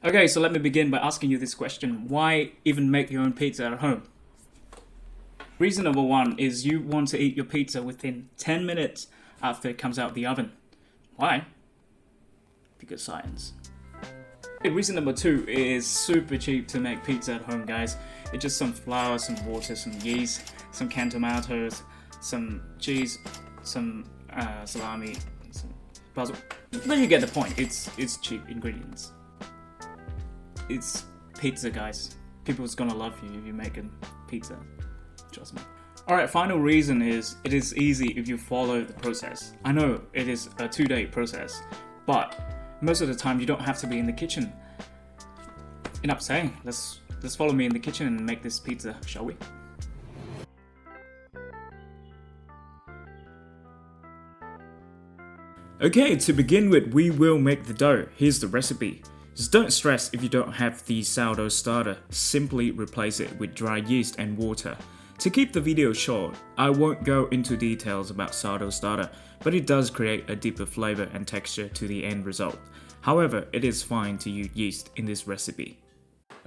Okay, so let me begin by asking you this question. Why even make your own pizza at home? Reason number one is you want to eat your pizza within 10 minutes after it comes out the oven. Why? Because science. Reason number two is super cheap to make pizza at home, guys. It's just some flour, some water, some yeast, some canned tomatoes, some cheese, some salami, some basil. Then you get the point. It's cheap ingredients. It's pizza, guys. People's gonna love you if you make a pizza. Trust me. Alright, final reason is it is easy if you follow the process. I know it is a 2-day process, but most of the time you don't have to be in the kitchen. Enough saying, let's follow me in the kitchen and make this pizza, shall we? Okay, to begin with, we will make the dough. Here's the recipe. Just don't stress if you don't have the sourdough starter, simply replace it with dry yeast and water. To keep the video short, I won't go into details about sourdough starter, but it does create a deeper flavor and texture to the end result. However, it is fine to use yeast in this recipe.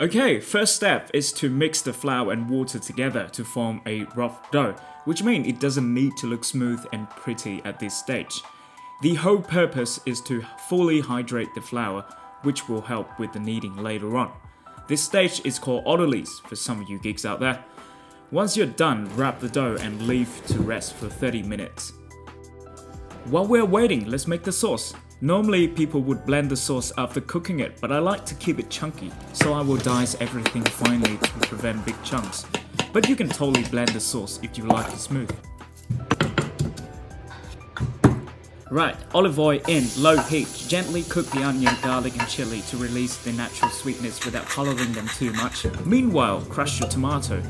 Okay, first step is to mix the flour and water together to form a rough dough, which means it doesn't need to look smooth and pretty at this stage. The whole purpose is to fully hydrate the flour, which will help with the kneading later on. This stage is called autolyse for some of you geeks out there. Once you're done, wrap the dough and leave to rest for 30 minutes. While we're waiting, let's make the sauce. Normally people would blend the sauce after cooking it, but I like to keep it chunky, so I will dice everything finely to prevent big chunks. But you can totally blend the sauce if you like it smooth. Right, olive oil in low heat. Gently cook the onion, garlic and chili to release the natural sweetness without coloring them too much. Meanwhile, crush your tomato.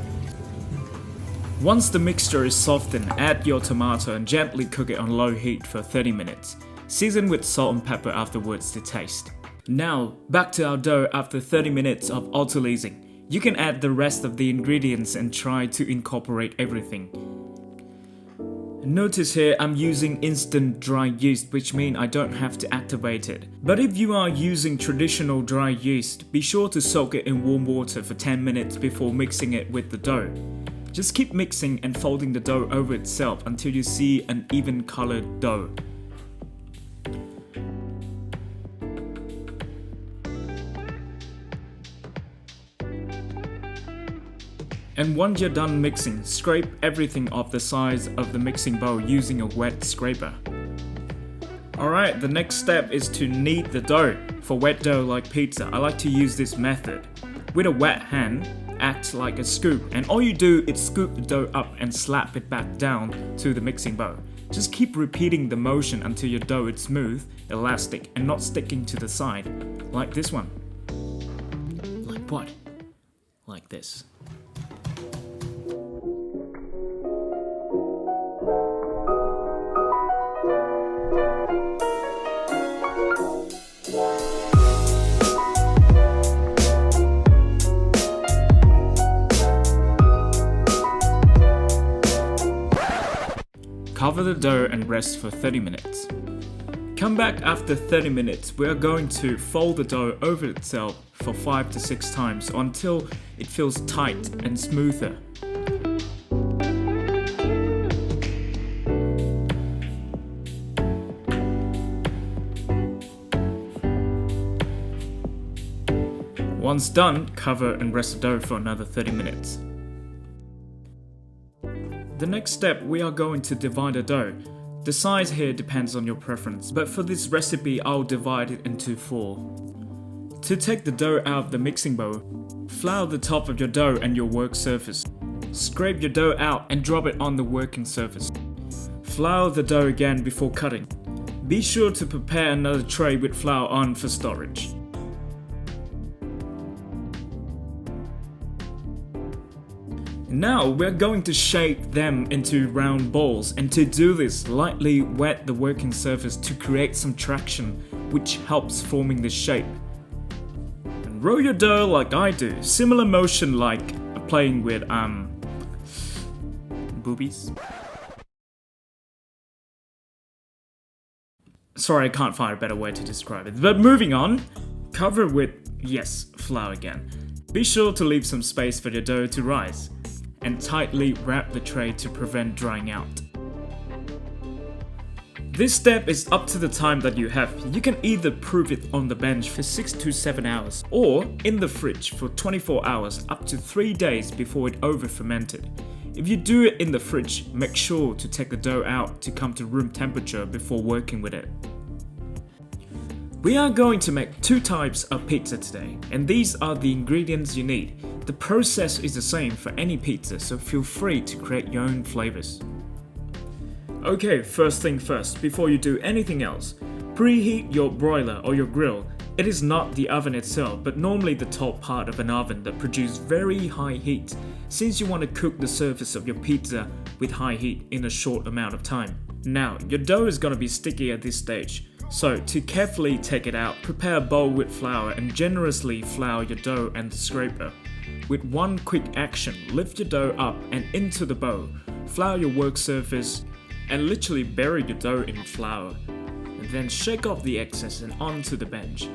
Once the mixture is softened, add your tomato and gently cook it on low heat for 30 minutes. Season with salt and pepper afterwards to taste. Now, back to our dough after 30 minutes of autolysing. You can add the rest of the ingredients and try to incorporate everything. Notice here I'm using instant dry yeast, which means I don't have to activate it. But if you are using traditional dry yeast, be sure to soak it in warm water for 10 minutes before mixing it with the dough. Just keep mixing and folding the dough over itself until you see an even colored dough. And once you're done mixing, scrape everything off the sides of the mixing bowl using a wet scraper. Alright, the next step is to knead the dough. For wet dough like pizza, I like to use this method. With a wet hand, act like a scoop, and all you do is scoop the dough up and slap it back down to the mixing bowl. Just keep repeating the motion until your dough is smooth, elastic, and not sticking to the side. Like this one. Like what? Like this. Cover the dough and rest for 30 minutes. Come back after 30 minutes. We are going to fold the dough over itself for 5 to 6 times until it feels tight and smoother. Once done, cover and rest the dough for another 30 minutes. The next step, we are going to divide the dough. The size here depends on your preference, but for this recipe I'll divide it into 4. To take the dough out of the mixing bowl, flour the top of your dough and your work surface. Scrape your dough out and drop it on the working surface. Flour the dough again before cutting. Be sure to prepare another tray with flour on for storage. Now we're going to shape them into round balls, and to do this, lightly wet the working surface to create some traction which helps forming the shape. And roll your dough like I do, similar motion like playing with boobies. Sorry, I can't find a better way to describe it. But moving on, Cover with, yes, flour again. Be sure to leave some space for your dough to rise, and tightly wrap the tray to prevent drying out. This step is up to the time that you have. You can either prove it on the bench for 6 to 7 hours, or in the fridge for 24 hours up to 3 days before it over fermented. If you do it in the fridge, make sure to take the dough out to come to room temperature before working with it. We are going to make 2 types of pizza today, and these are the ingredients you need. The process is the same for any pizza, so feel free to create your own flavors. Okay, first thing first, before you do anything else, preheat your broiler or your grill. It is not the oven itself, but normally the top part of an oven that produces very high heat, since you want to cook the surface of your pizza with high heat in a short amount of time. Now, your dough is going to be sticky at this stage, so to carefully take it out, prepare a bowl with flour and generously flour your dough and the scraper. With one quick action, lift your dough up and into the bowl, flour your work surface, and literally bury your dough in flour, and then shake off the excess and onto the bench.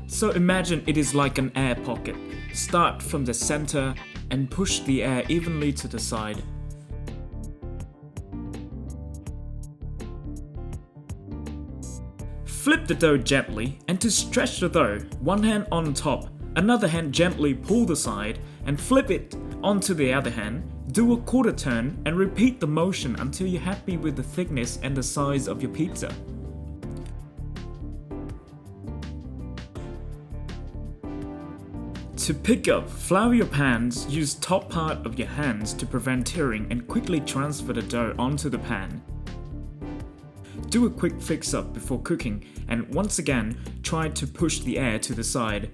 So imagine it is like an air pocket. Start from the center and push the air evenly to the side. Flip the dough gently, and to stretch the dough, one hand on top, another hand gently pull the side and flip it onto the other hand. Do a quarter turn and repeat the motion until you're happy with the thickness and the size of your pizza. To pick up, flour your pans, use top part of your hands to prevent tearing and quickly transfer the dough onto the pan. Do a quick fix up before cooking and once again try to push the air to the side.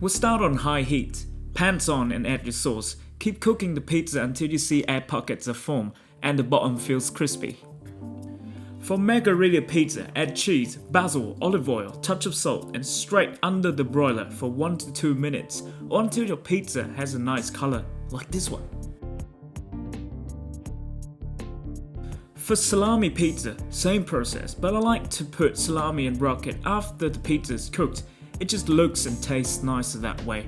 We'll start on high heat. Pans on and add your sauce. Keep cooking the pizza until you see air pockets are formed and the bottom feels crispy. For margherita pizza, add cheese, basil, olive oil, touch of salt and straight under the broiler for 1 to 2 minutes or until your pizza has a nice color like this one. For salami pizza, same process, but I like to put salami and rocket after the pizza is cooked. It just looks and tastes nicer that way.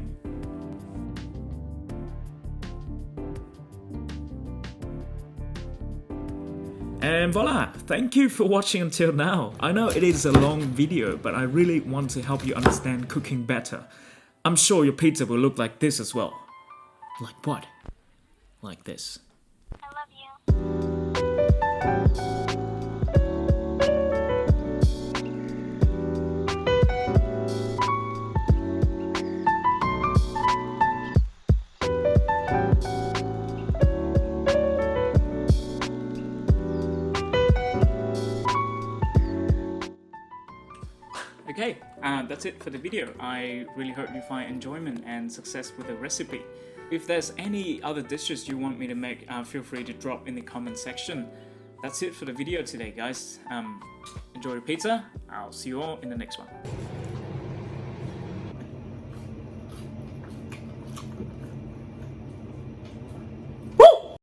And voila! Thank you for watching until now. I know it is a long video, but I really want to help you understand cooking better. I'm sure your pizza will look like this as well. Like what? Like this. I love you. Okay, that's it for the video. I really hope you find enjoyment and success with the recipe. If there's any other dishes you want me to make, feel free to drop in the comment section. That's it for the video today, guys. Enjoy your pizza. I'll see you all in the next one.